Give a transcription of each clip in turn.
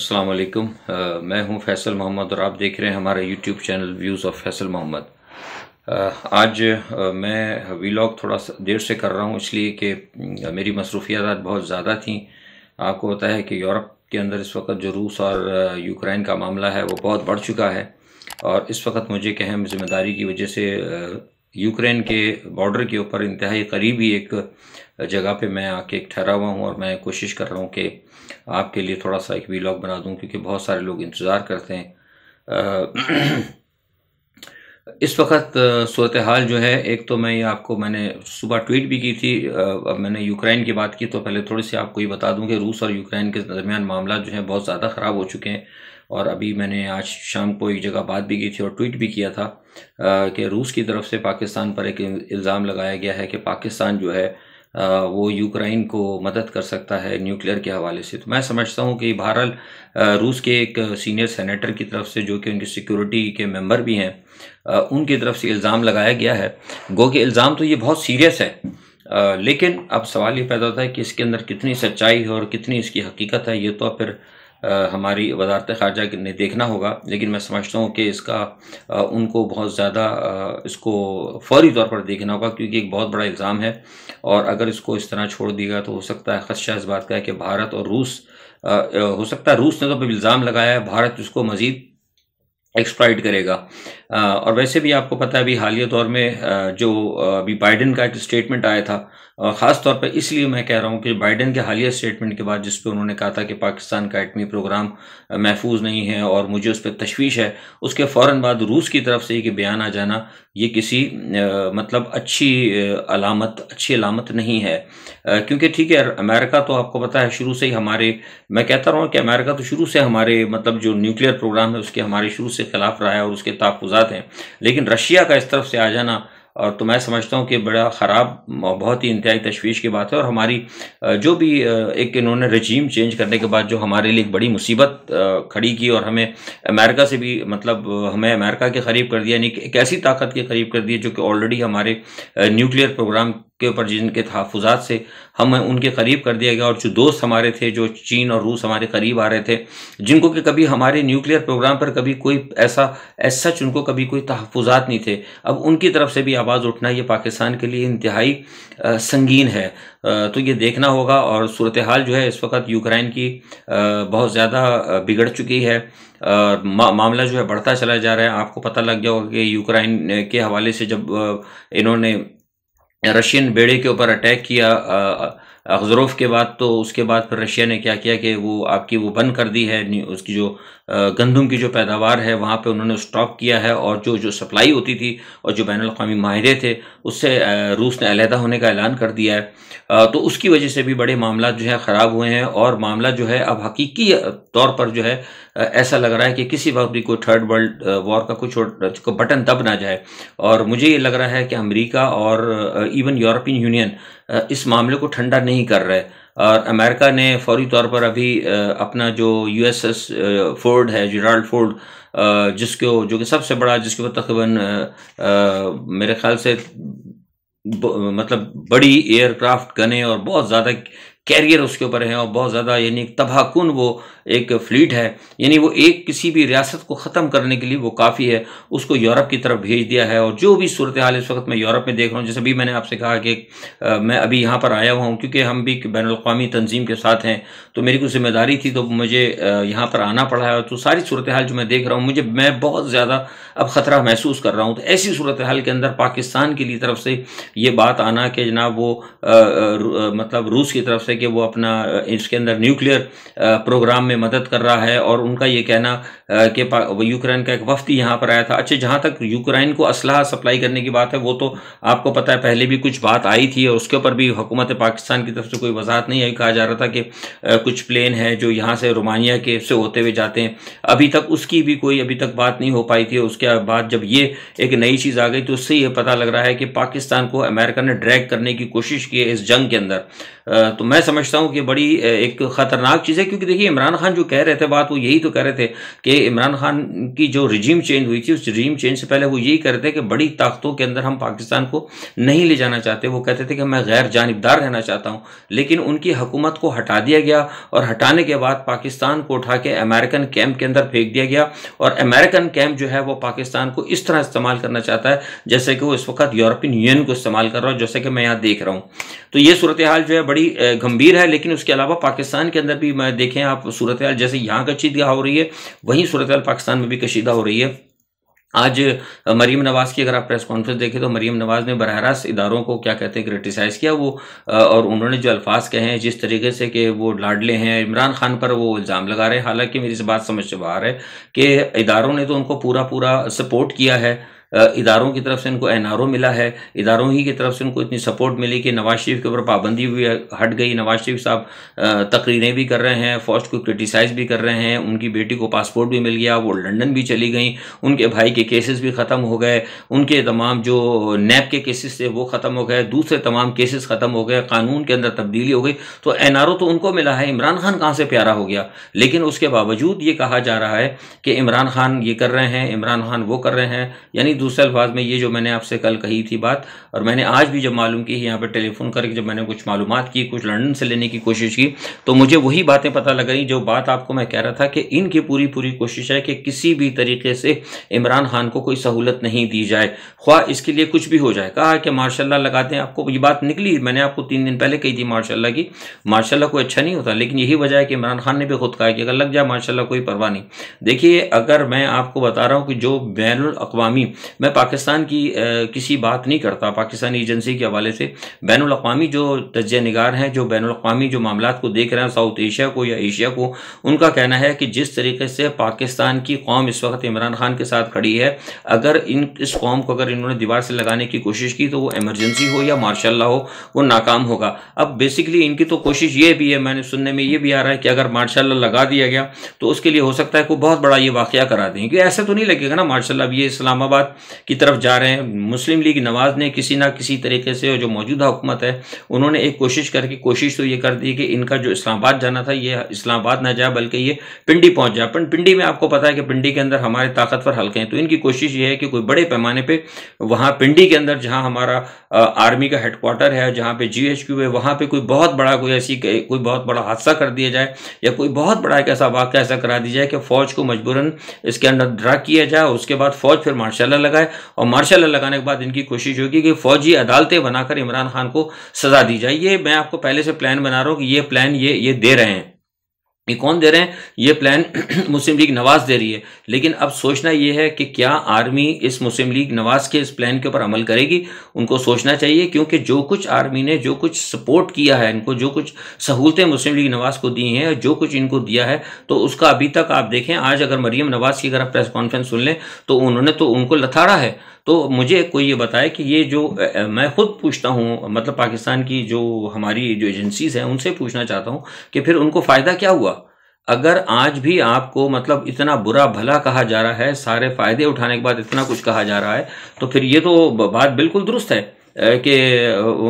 अस्सलाम वालेकुम। मैं हूं फैसल मोहम्मद और आप देख रहे हैं हमारा YouTube channel views of Faisal Mohammad. आज मैं वीलॉग थोड़ा देर से कर रहा हूं इसलिए कि मेरी मसरूफियात बहुत ज़्यादा थी। आपको पता है कि यूरोप के अंदर इस वक्त जो रूस और यूक्रेन का मामला है वो बहुत बढ़ चुका है और इस वक्त मुझे एक अहम जिम्मेदारी की वजह से यूक्रेन के बॉर्डर के ऊपर इंतहाई करीबी एक जगह पे मैं आके ठहरा हुआ हूँ और मैं कोशिश कर रहा हूँ कि आपके लिए थोड़ा सा एक वीलॉग बना दूँ क्योंकि बहुत सारे लोग इंतज़ार करते हैं। इस वक्त सूरत हाल जो है, एक तो मैंने सुबह ट्वीट भी की थी। अब मैंने यूक्रेन की बात की तो पहले थोड़ी सी आपको ये बता दूं कि रूस और यूक्रेन के दरमियान मामला जो है बहुत ज़्यादा ख़राब हो चुके हैं और अभी मैंने आज शाम को एक जगह बात भी की थी और ट्वीट भी किया था कि रूस की तरफ से पाकिस्तान पर एक इल्ज़ाम लगाया गया है कि पाकिस्तान जो है वो यूक्रेन को मदद कर सकता है न्यूक्लियर के हवाले से। तो मैं समझता हूँ कि बहरहाल रूस के एक सीनियर सेनेटर की तरफ से, जो कि उनकी सिक्योरिटी के मेंबर भी हैं, उनकी तरफ से इल्ज़ाम लगाया गया है। गो कि इल्ज़ाम तो ये बहुत सीरियस है, लेकिन अब सवाल ये पैदा होता है कि इसके अंदर कितनी सच्चाई है और कितनी इसकी हकीकत है। ये तो फिर हमारी वजारत ख़ारजा ने देखना होगा, लेकिन मैं समझता हूँ कि इसका उनको बहुत ज़्यादा इसको फौरी तौर पर देखना होगा क्योंकि एक बहुत बड़ा इल्ज़ाम है और अगर इसको इस तरह छोड़ दिया तो हो सकता है, ख़दशा इस बात का है कि भारत और रूस, हो सकता है रूस ने तो इल्ज़ाम लगाया है, भारत उसको मज़ीद एक्सप्लॉइट करेगा। और वैसे भी आपको पता है अभी हालिया दौर में जो अभी बाइडेन का एक स्टेटमेंट आया था, ख़ास तौर पर इसलिए मैं कह रहा हूँ कि बाइडेन के हालिया स्टेटमेंट के बाद जिस पे उन्होंने कहा था कि पाकिस्तान का एटमी प्रोग्राम महफूज नहीं है और मुझे उस पर तशवीश है, उसके फ़ौरन बाद रूस की तरफ से एक बयान आ जाना ये किसी मतलब अच्छी अलामत नहीं है। क्योंकि ठीक है, अमेरिका तो आपको पता है शुरू से ही मैं कहता रहा हूँ कि अमेरिका तो शुरू से हमारे मतलब जो न्यूक्लियर प्रोग्राम है उसके हमारे शुरू से खिलाफ रहा है और उसके तहफ़्फ़ुज़ात हैं, लेकिन रशिया का इस तरफ से आ जाना और तो मैं समझता हूँ कि बड़ा ख़राब, बहुत ही इंतहाई तशवीश की बात है। और हमारी जो भी एक इन्होंने रजीम चेंज करने के बाद जो हमारे लिए एक बड़ी मुसीबत खड़ी की और हमें अमेरिका से भी मतलब हमें अमेरिका के करीब कर दिया, यानी कि एक ऐसी ताकत के करीब कर दिया जो कि ऑलरेडी हमारे न्यूक्लियर प्रोग्राम के ऊपर जिनके तहफ़्फ़ुज़ात से हमें उनके करीब कर दिया गया। और जो दोस्त हमारे थे, जो चीन और रूस हमारे करीब आ रहे थे, जिनको कि कभी हमारे न्यूक्लियर प्रोग्राम पर कभी कोई ऐसा सच उनको कभी कोई तहफ़्फ़ुज़ात नहीं थे, अब उनकी तरफ से भी आवाज़ उठना ये पाकिस्तान के लिए इंतहाई संगीन है। तो ये देखना होगा। और सूरत हाल जो है इस वक्त यूक्रेन की बहुत ज़्यादा बिगड़ चुकी है। मामला जो है बढ़ता चला जा रहा है। आपको पता लग गया होगा कि यूक्रेन के हवाले से जब इन्होंने रशियन बेड़े के ऊपर अटैक किया अज़रोफ के बाद, तो उसके बाद फिर रशिया ने क्या किया कि वो आपकी वो बंद कर दी है, उसकी जो गंदम की जो पैदावार है वहाँ पे उन्होंने स्टॉप किया है और जो सप्लाई होती थी और जो बैनुल अक़वामी माहिरे थे उससे रूस ने अलहदा होने का ऐलान कर दिया है। तो उसकी वजह से भी बड़े मामला जो है ख़राब हुए हैं और मामला जो है अब हकीकी तौर पर जो है ऐसा लग रहा है कि किसी वक्त भी कोई थर्ड वर्ल्ड वॉर का कुछ बटन दब ना जाए। और मुझे ये लग रहा है कि अमेरिका और इवन यूरोपियन यूनियन इस मामले को ठंडा नहीं कर रहे। और अमेरिका ने फौरी तौर पर अभी अपना जो यूएसएस फोर्ड है, जेराल्ड फोर्ड, जो कि सबसे बड़ा, जिसके ऊपर तकरीबन मेरे ख्याल से मतलब बड़ी एयरक्राफ्ट गने और बहुत ज़्यादा कैरियर उसके ऊपर है और बहुत ज़्यादा यानी तबाहकुन वो एक फ्लीट है, यानी वो एक किसी भी रियासत को ख़त्म करने के लिए वो काफ़ी है, उसको यूरोप की तरफ भेज दिया है। और जो भी सूरत हाल इस वक्त मैं यूरोप में देख रहा हूँ, जैसे भी मैंने आपसे कहा कि मैं अभी यहाँ पर आया हुआ हूँ क्योंकि हम भी बैनुल अक़वामी तंजीम के साथ हैं, तो मेरी कुछ जिम्मेदारी थी तो मुझे यहाँ पर आना पड़ा है। तो सारी सूरत हाल जो मैं देख रहा हूँ, मैं बहुत ज़्यादा अब ख़तरा महसूस कर रहा हूँ। तो ऐसी सूरत हाल के अंदर पाकिस्तान की तरफ से ये बात आना कि जनाब वो मतलब रूस की तरफ से कि वो अपना इसके अंदर न्यूक्लियर प्रोग्राम में मदद कर रहा है और उनका ये कहना कि यूक्रेन का एक वफ्दी यहाँ पर आया था। अच्छा, जहाँ तक यूक्रेन को असलहा सप्लाई करने की बात है, वो तो आपको पता है पहले भी कुछ बात आई थी और उसके ऊपर भी हुकूमत पाकिस्तान की तरफ से कोई वजाहत नहीं आई। कहा जा रहा था कि कुछ प्लेन है जो यहाँ से रोमानिया के से होते हुए जाते हैं, अभी तक उसकी भी कोई अभी तक बात नहीं हो पाई थी। उसके बाद जब ये एक नई चीज़ आ गई तो उससे ये पता लग रहा है कि पाकिस्तान को अमेरिका ने ड्रैग करने की कोशिश की है इस जंग के अंदर। तो मैं समझता हूँ कि बड़ी एक ख़तरनाक चीज़ है, क्योंकि देखिए इमरान खान जो कह रहे थे बात, वो यही तो कह रहे थे कि इमरान खान की जो रिजीम चेंज हुई थी, उस रिजीम चेंज से पहले वो यही कह रहे थे कि बड़ी ताकतों के अंदर हम पाकिस्तान को नहीं ले जाना चाहते। वो कहते थे कि मैं गैर जानिबदार रहना चाहता हूँ, लेकिन उनकी हुकूमत को हटा दिया गया और हटाने के बाद पाकिस्तान को उठा के अमेरिकन कैंप के अंदर फेंक दिया गया। और अमेरिकन कैंप जो है वो पाकिस्तान को इस तरह इस्तेमाल करना चाहता है जैसे कि वो इस वक्त यूरोपियन यूनियन को इस्तेमाल कर रहा है, जैसे कि मैं यहाँ देख रहा हूँ। तो ये सूरत हाल जो है बड़ी गंभीर है। लेकिन उसके अलावा पाकिस्तान के अंदर भी मैं देखें आप सूरत हाल, जैसे यहाँ कशीदगी हो रही है वहीं सूरत हाल पाकिस्तान में भी कशीदा हो रही है। आज मरीम नवाज़ की अगर आप प्रेस कॉन्फ्रेंस देखें तो मरीम नवाज़ ने बरह रास्त इदारों को क्या कहते हैं क्रिटिसाइज़ किया वो, और उन्होंने जो अल्फाज कहे हैं जिस तरीके से कि वो लाडले हैं, इमरान खान पर वो इल्ज़ाम लगा रहे हैं। हालांकि मेरी इस बात समझ से बाहर है कि इदारों ने तो उनको पूरा पूरा सपोर्ट किया है, इदारों की तरफ से इनको एनआरओ मिला है, इदारों ही की तरफ से उनको इतनी सपोर्ट मिली कि नवाज शरीफ के ऊपर पाबंदी भी हट गई। नवाज शरीफ साहब तकरीरें भी कर रहे हैं, फ़ौज को क्रिटिसाइज़ भी कर रहे हैं, उनकी बेटी को पासपोर्ट भी मिल गया, वो लंदन भी चली गई, उनके भाई के केसेस भी ख़त्म हो गए, उनके तमाम जो नैब के केसेस थे वो ख़त्म हो गए, दूसरे तमाम केसेस ख़त्म हो गए, कानून के अंदर तब्दीली हो गई। तो एनआरओ तो उनको मिला है, इमरान खान कहाँ से प्यारा हो गया। लेकिन उसके बावजूद ये कहा जा रहा है कि इमरान खान ये कर रहे हैं, इमरान खान वो कर रहे हैं। यानी दूसरे अल्फाज में ये जो मैंने आपसे कल कही थी बात, और मैंने आज भी जब मालूम की यहाँ पर टेलीफोन करके जब मैंने कुछ मालूमात की, कुछ लंदन से लेने की कोशिश की, तो मुझे वही बातें पता लग गई जो बात आपको मैं कह रहा था कि इनकी पूरी पूरी कोशिश है कि किसी भी तरीके से इमरान खान को कोई सहूलत नहीं दी जाए, ख्वाह इसके लिए कुछ भी हो जाए। कहा कि मार्शल्लाह लगाते हैं, आपको ये बात निकली, मैंने आपको 3 दिन पहले कही थी मार्शल्लाह की। मार्शल्लाह कोई अच्छा नहीं होता, लेकिन यही वजह है कि इमरान खान ने भी खुद कहा कि अगर लग जाए मार्शल्लाह कोई परवाह नहीं। देखिए, अगर मैं आपको बता रहा हूँ कि जो बैनुल अक़वामी, मैं पाकिस्तान की किसी बात नहीं करता, पाकिस्तानी एजेंसी के हवाले से बैनुल अक़वामी जो तज्ज़िया निगार हैं, जो बैनुल अक़वामी जो मामलात को देख रहे हैं साउथ एशिया को या एशिया को, उनका कहना है कि जिस तरीके से पाकिस्तान की कौम इस वक्त इमरान खान के साथ खड़ी है, अगर इस कौम को अगर इन्होंने दीवार से लगाने की कोशिश की तो वो इमरजेंसी हो या मार्शल्लाह हो, वो नाकाम होगा। अब बेसिकली इनकी तो कोशिश ये भी है, मैंने सुनने में ये भी आ रहा है कि अगर मार्शल्लाह लगा दिया गया तो उसके लिए हो सकता है कोई बहुत बड़ा ये वाक़या करा दें, क्योंकि ऐसा तो नहीं लगेगा ना मार्शल्लाह अब ये इस्लामाबाद की तरफ जा रहे हैं। मुस्लिम लीग नवाज़ ने किसी ना किसी तरीके से, जो मौजूदा हुकूमत है उन्होंने एक कोशिश तो ये कर दी कि इनका जो इस्लामाबाद जाना था ये इस्लामाबाद ना जाए बल्कि ये पिंडी पहुंच जाए। पर पिंडी में आपको पता है कि पिंडी के अंदर हमारे ताकतवर हल्के हैं, तो इनकी कोशिश ये है कि कोई बड़े पैमाने पे वहाँ पिंडी के अंदर जहाँ हमारा आर्मी का हेडक्वार्टर है, जहाँ पे GHQ है, वहाँ पे कोई बहुत बड़ा कोई बहुत बड़ा हादसा कर दिया जाए या कोई बहुत बड़ा एक ऐसा वाक़या ऐसा करा दिया जाए कि फ़ौज को मजबूरन इसके अंदर ड्रा किया जाए। उसके बाद फ़ौज फिर मार्शल्लाह लगाए, और मार्शल्लाह लगाने के बाद इनकी कोशिश होगी कि फ़ौजी अदालतें बनाकर इमरान खान को सज़ा दी जाए। ये मैं आपको पहले से प्लान बना रहा हूँ कि ये प्लान ये दे रहे हैं। ये कौन दे रहे हैं? ये प्लान मुस्लिम लीग नवाज़ दे रही है। लेकिन अब सोचना ये है कि क्या आर्मी इस मुस्लिम लीग नवाज़ के इस प्लान के ऊपर अमल करेगी? उनको सोचना चाहिए, क्योंकि जो कुछ आर्मी ने जो कुछ सपोर्ट किया है, इनको जो कुछ सहूलतें मुस्लिम लीग नवाज़ को दी हैं, जो कुछ इनको दिया है, तो उसका अभी तक आप देखें, आज अगर मरीम नवाज़ की अगर आप प्रेस कॉन्फ्रेंस सुन लें तो उन्होंने तो उनको लथाड़ा है। तो मुझे कोई ये बताए कि ये जो मैं खुद पूछता हूँ, मतलब पाकिस्तान की जो हमारी जो एजेंसीज़ हैं उनसे पूछना चाहता हूँ कि फिर उनको फ़ायदा क्या हुआ? अगर आज भी आपको मतलब इतना बुरा भला कहा जा रहा है, सारे फ़ायदे उठाने के बाद इतना कुछ कहा जा रहा है, तो फिर ये तो बात बिल्कुल दुरुस्त है कि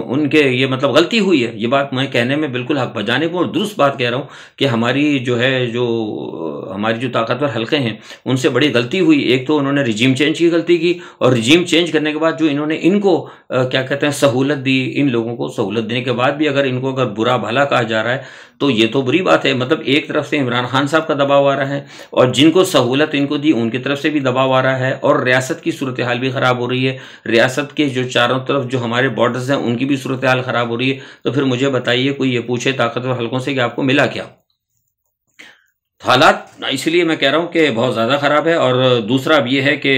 उनके ये मतलब गलती हुई है। ये बात मैं कहने में बिल्कुल हक बजाने को दुरुस्त बात कह रहा हूँ कि हमारी जो ताकतवर हल्के हैं उनसे बड़ी गलती हुई। एक तो उन्होंने रिजीम चेंज की गलती की, और रिजीम चेंज करने के बाद जो इन्होंने इनको क्या कहते हैं सहूलत दी, इन लोगों को सहूलत देने के बाद भी अगर बुरा भला कहा जा रहा है तो ये तो बुरी बात है। मतलब एक तरफ से इमरान खान साहब का दबाव आ रहा है, और जिनको सहूलत इनको दी उनकी तरफ से भी दबाव आ रहा है, और रियासत की सूरत हाल भी ख़राब हो रही है। रियासत के जो चारों तरफ जो हमारे बॉर्डर्स हैं उनकी भी सूरत हाल ख़राब हो रही है। तो फिर मुझे बताइए, कोई ये पूछे ताकतवर हल्कों से कि आपको मिला क्या? हालात इसलिए मैं कह रहा हूँ कि बहुत ज़्यादा ख़राब है। और दूसरा अब ये है कि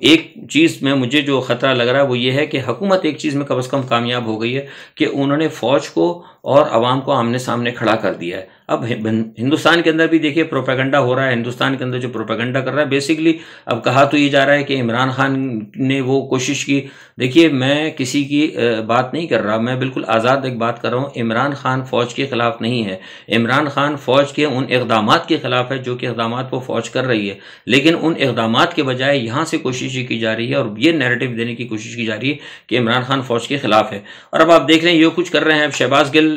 एक चीज़ में मुझे जो ख़तरा लग रहा है वो ये है कि हुकूमत एक चीज़ में कम से कम कामयाब हो गई है कि उन्होंने फ़ौज को और आवाम को आमने सामने खड़ा कर दिया है। अब हिंदुस्तान के अंदर भी देखिए प्रोपेगेंडा हो रहा है। हिंदुस्तान के अंदर जो प्रोपेगेंडा कर रहा है बेसिकली, अब कहा तो ये जा रहा है कि इमरान खान ने वो कोशिश की। देखिए मैं किसी की बात नहीं कर रहा, मैं बिल्कुल आज़ाद एक बात कर रहा हूँ। इमरान खान फ़ौज के ख़िलाफ़ नहीं है, इमरान खान फ़ौज के उन इक़दामात के ख़िलाफ़ है जो कि इक़दामात वो फ़ौज कर रही है, लेकिन उन इक़दामात के बजाय यहाँ से कोशिश की जा रही है और ये नैरेटिव देने की कोशिश की जा रही है कि इमरान खान फ़ौज के ख़िलाफ़ है। और अब आप देख लें ये कुछ कर रहे हैं। अब शहबाज गिल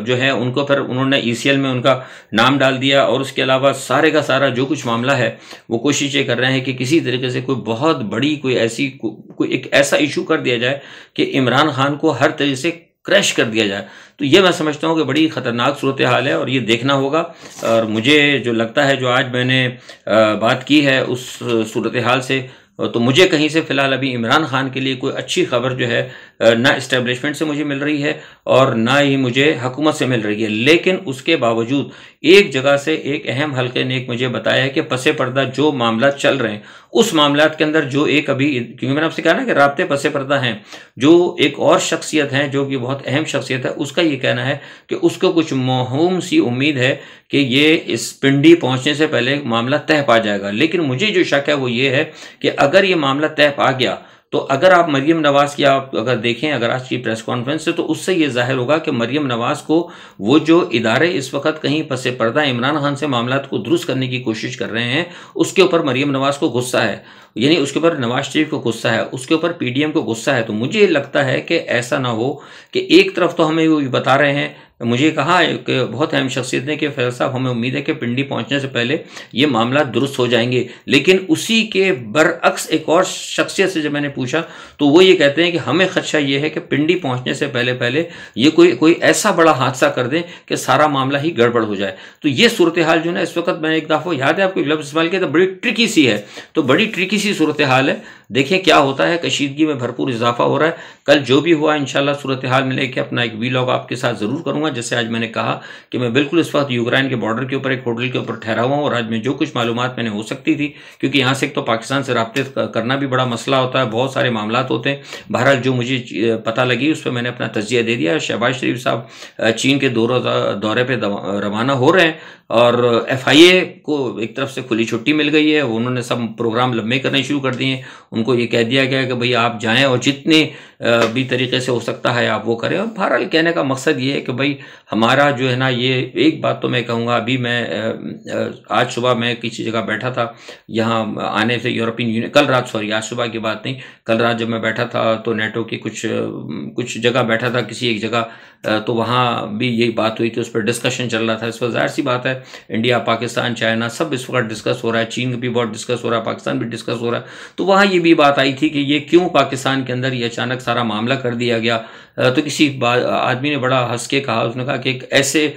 जो है उनको फिर उन्होंने ECL में उनका नाम डाल दिया, और उसके अलावा सारे का सारा जो कुछ मामला है वो कोशिश ये कर रहे हैं कि किसी तरीके से कोई बहुत बड़ी कोई एक ऐसा इशू कर दिया जाए कि इमरान खान को हर तरीके से क्रैश कर दिया जाए। तो ये मैं समझता हूँ कि बड़ी ख़तरनाक सूरत हाल है और ये देखना होगा। और मुझे जो लगता है, जो आज मैंने बात की है उस सूरत हाल से, तो मुझे कहीं से फ़िलहाल अभी इमरान खान के लिए कोई अच्छी खबर जो है ना इस्टेब्लिशमेंट से मुझे मिल रही है और ना ही मुझे हुकूमत से मिल रही है। लेकिन उसके बावजूद एक जगह से एक अहम हल्के ने एक मुझे बताया है कि पसे पर्दा जो मामला चल रहे हैं उस मामलात के अंदर जो एक अभी, क्योंकि मैंने आपसे कहा ना कि राब्ते पसे पर्दा हैं, जो एक और शख्सियत हैं जो कि बहुत अहम शख्सियत है, उसका ये कहना है कि उसको कुछ मौहूम सी उम्मीद है कि ये इस पिंडी पहुंचने से पहले मामला तह पा जाएगा। लेकिन मुझे जो शक है वो ये है कि अगर ये मामला तय पा गया तो अगर आप मरियम नवाज़ की आप अगर देखें, अगर आज की प्रेस कॉन्फ्रेंस से, तो उससे ये जाहिर होगा कि मरियम नवाज़ को वो जो इदारे इस वक्त कहीं पसे पर्दा इमरान खान से मामलात को दुरुस्त करने की कोशिश कर रहे हैं, उसके ऊपर मरियम नवाज़ को गुस्सा है, यानी उसके ऊपर नवाज शरीफ को गुस्सा है, उसके ऊपर PDM को गुस्सा है। तो मुझे लगता है कि ऐसा ना हो कि एक तरफ तो हमें वो बता रहे हैं, मुझे कहा कि बहुत अहम शख्सियत ने कि फैसल साहब हमें उम्मीद है कि पिंडी पहुंचने से पहले ये मामला दुरुस्त हो जाएंगे, लेकिन उसी के बरअक्स एक और शख्सियत से जब मैंने पूछा तो वो ये कहते हैं कि हमें खदशा ये है कि पिंडी पहुंचने से पहले पहले ये कोई ऐसा बड़ा हादसा कर दें कि सारा मामला ही गड़बड़ हो जाए। तो ये सूरत हाल जो है इस वक्त, मैंने एक दफ़ा याद है आपको लफ्ज़ इस्तेमाल किया, तो बड़ी ट्रिकी सी है, तो बड़ी ट्रिकी सी सूरत हाल है। देखें क्या होता है, कशीदगी में भरपूर इजाफा हो रहा है। कल जो भी हुआ इंशाल्लाह सूरत हाल में लेके अपना एक वीलॉग आपके साथ ज़रूर करूँगा। जैसे आज मैंने कहा कि मैं बिल्कुल इस वक्त यूक्रेन के बॉर्डर के ऊपर एक होटल के ऊपर ठहरा हुआ हूँ और आज मैं जो कुछ मालूमात मैंने हो सकती थी, क्योंकि यहाँ से एक तो पाकिस्तान से राब्ते करना भी बड़ा मसला होता है, बहुत सारे मामलात होते हैं। बहरहाल जो मुझे पता लगी उस पर मैंने अपना तजिया दे दिया। शहबाज शरीफ साहब चीन के दौरे पर रवाना हो रहे हैं और FIA को एक तरफ से खुली छुट्टी मिल गई है, उन्होंने सब प्रोग्राम लंबे करने शुरू कर दिए हैं। उनको ये कह दिया गया है कि भाई आप जाएं और जितने भी तरीके से हो सकता है आप वो करें। और बहरहाल कहने का मकसद ये है कि भाई हमारा जो है ना, ये एक बात तो मैं कहूँगा, अभी मैं आज सुबह मैं किसी जगह बैठा था यहाँ आने से यूरोपियन यूनियन, कल रात, सॉरी आज सुबह की बात नहीं, कल रात जब मैं बैठा था तो नेटो की कुछ जगह बैठा था किसी एक जगह, तो वहाँ भी यही बात हुई थी, उस पर डिस्कशन चल रहा था। इस पर जाहिर सी बात है इंडिया, पाकिस्तान, चाइना सब इस वक्त डिस्कस हो रहा है, चीन भी बहुत डिस्कस हो रहा है, पाकिस्तान भी डिस्कस हो रहा है। तो वहाँ ये भी बात आई थी कि ये क्यों पाकिस्तान के अंदर ये अचानक सारा मामला कर दिया गया। तो किसी आदमी ने बड़ा हंस के कहा, उसने कहा कि एक ऐसे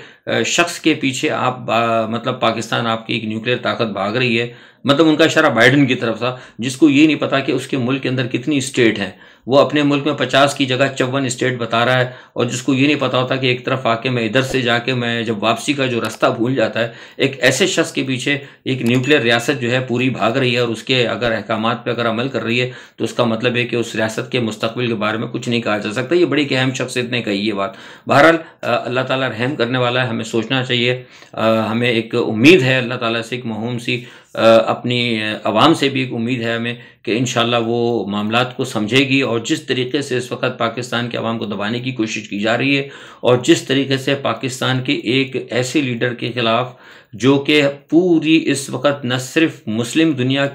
शख्स के पीछे आप मतलब पाकिस्तान आपकी एक न्यूक्लियर ताकत भाग रही है, मतलब उनका इशारा बाइडन की तरफ था, जिसको ये नहीं पता कि उसके मुल्क के अंदर कितनी स्टेट हैं। वो अपने मुल्क में 50 की जगह 54 स्टेट बता रहा है, और जिसको ये नहीं पता होता कि एक तरफ आके मैं इधर से जाके मैं जब वापसी का जो रास्ता भूल जाता है, एक ऐसे शख्स के पीछे एक न्यूक्लियर रियासत जो है पूरी भाग रही है और उसके अगर अहकामात पे अगर अमल कर रही है तो उसका मतलब है कि उस रियासत के मुस्तकबिल के बारे में कुछ नहीं कहा जा सकता। ये बड़ी अहम शख्सियत ने कही ये बात। बहरहाल अल्लाह ताला रहम करने वाला है, हमें सोचना चाहिए, हमें एक उम्मीद है अल्लाह ताला से, एक मौहूम सी अपनी अवाम से भी एक उम्मीद है हमें कि इंशाल्लाह वो मामलात को समझेगी। और जिस तरीके से इस वक्त पाकिस्तान के अवाम को दबाने की कोशिश की जा रही है और जिस तरीके से पाकिस्तान के एक ऐसे लीडर के ख़िलाफ़ जो कि पूरी इस वक्त न सिर्फ मुस्लिम दुनिया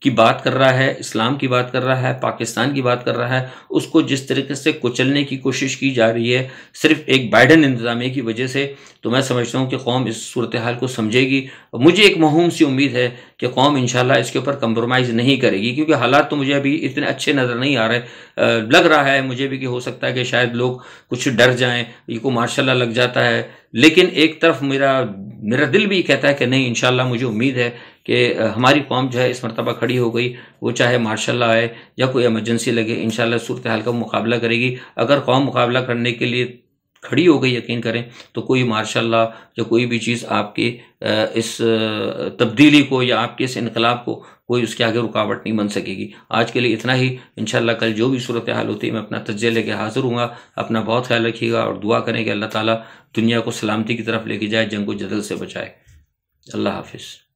की बात कर रहा है, इस्लाम की बात कर रहा है, पाकिस्तान की बात कर रहा है, उसको जिस तरीके से कुचलने की कोशिश की जा रही है सिर्फ एक बाइडन इंतज़ामिया की वजह से, तो मैं समझता हूँ कि कौम इस सूरत हाल को समझेगी। मुझे एक मौहूम सी उम्मीद है कि कौम इंशाल्लाह इसके ऊपर कंप्रोमाइज़ नहीं करेगी, क्योंकि हालात तो मुझे अभी इतने अच्छे नज़र नहीं आ रहे। लग रहा है मुझे भी कि हो सकता है कि शायद लोग कुछ डर जाएं, ये को मार्शल लग जाता है, लेकिन एक तरफ मेरा दिल भी कहता है कि नहीं, इंशाल्लाह मुझे उम्मीद है कि हमारी कौम जो है इस मरतबा खड़ी हो गई, वो चाहे मार्शल आए या कोई एमरजेंसी लगे, इंशाल्लाह सूरत हाल का मुकाबला करेगी। अगर कौम मुकाबला करने के लिए खड़ी हो गई, यकीन करें, तो कोई माशाल्लाह या कोई भी चीज़ आपके इस तब्दीली को या आपके इस इनकलाब को कोई उसके आगे रुकावट नहीं बन सकेगी। आज के लिए इतना ही। इंशाल्लाह कल जो भी सूरत हाल होती है मैं अपना तज्ज़िया लेके हाज़िर हूँगा। अपना बहुत ख्याल रखिएगा और दुआ करें कि अल्लाह ताला दुनिया को सलामती की तरफ लेके जाए, जंग को जदल से बचाए। अल्लाह हाफ़िज़।